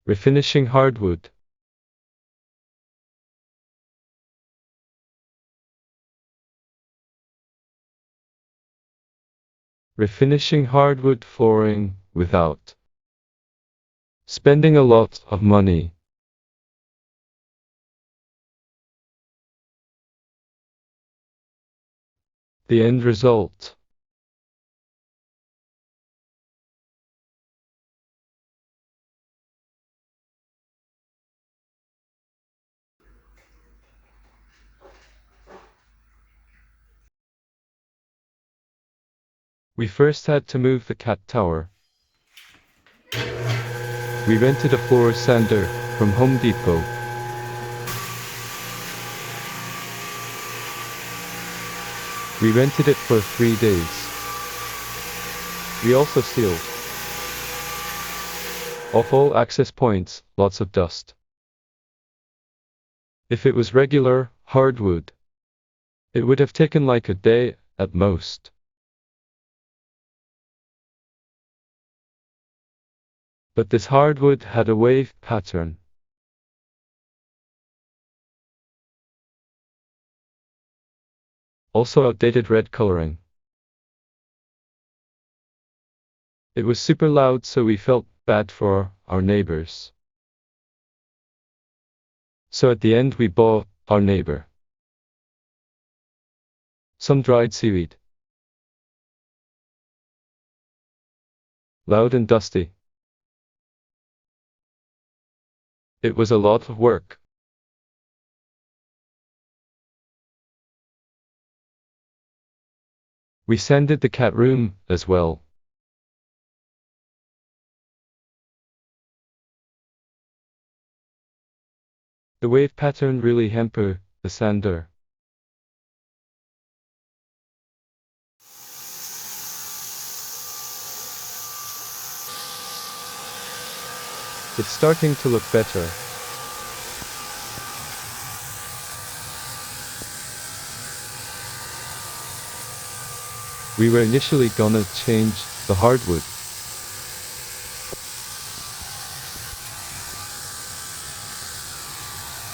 Refinishing hardwood. Refinishing hardwood flooring without spending a lot of money. The end result. We first had to move the cat tower. We rented a floor sander from Home Depot. We rented it for 3 days. We also sealed off all access points, lots of dust. If it was regular hardwood, it would have taken like a day at most. But this hardwood had a wave pattern. Also outdated red coloring. It was super loud, so we felt bad for our neighbors. So at the end we bought our neighbor some dried seaweed. Loud and dusty. It was a lot of work. We sanded the cat room as well. The wave pattern really hampered the sander. It's starting to look better. We were initially gonna change the hardwood.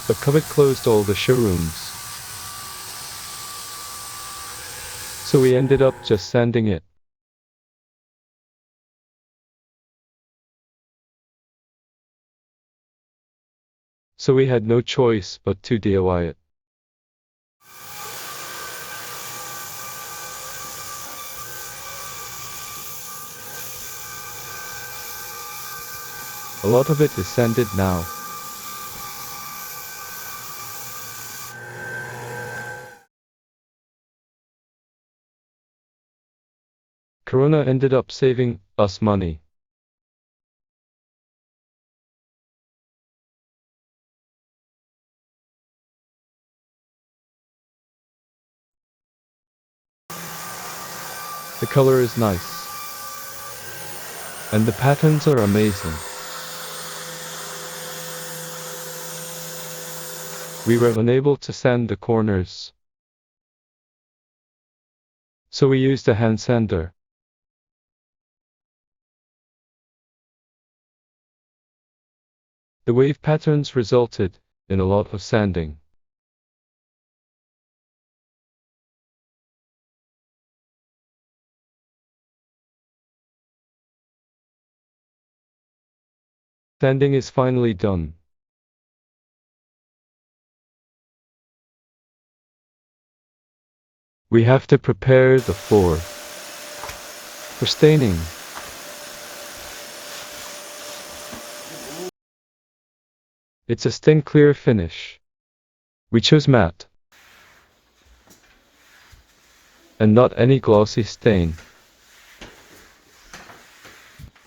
But COVID closed all the showrooms. So we ended up just sanding it. So we had no choice but to DIY it. A lot of it is sanded now. Corona ended up saving us money. The color is nice. And the patterns are amazing. We were unable to sand the corners. So we used a hand sander. The wave patterns resulted in a lot of sanding. Sanding is finally done. We have to prepare the floor for staining. It's a stain clear finish. We chose matte and not any glossy stain.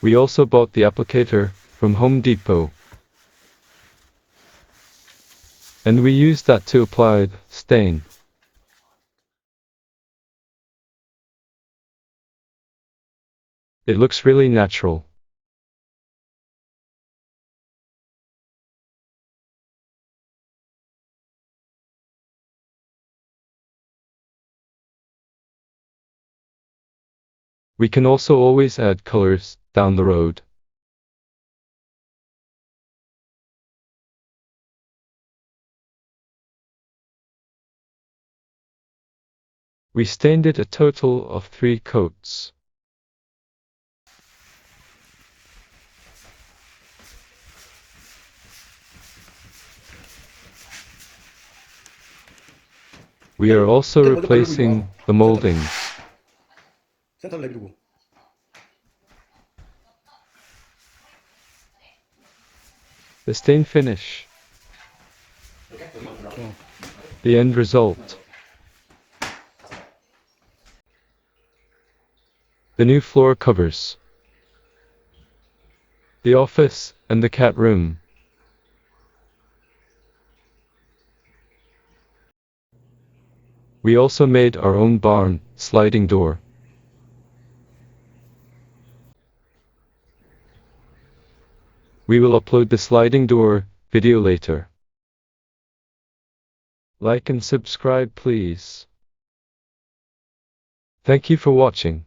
We also bought the applicator from Home Depot, and we used that to apply the stain. It looks really natural. We can also always add colors down the road. We stained it a total of 3 coats. We are also replacing the moldings. 센터를 내비두고. The stain finish. The end result. The new floor covers. The office and the cat room. We also made our own barn sliding door. We will upload the sliding door video later. Like and subscribe please. Thank you for watching.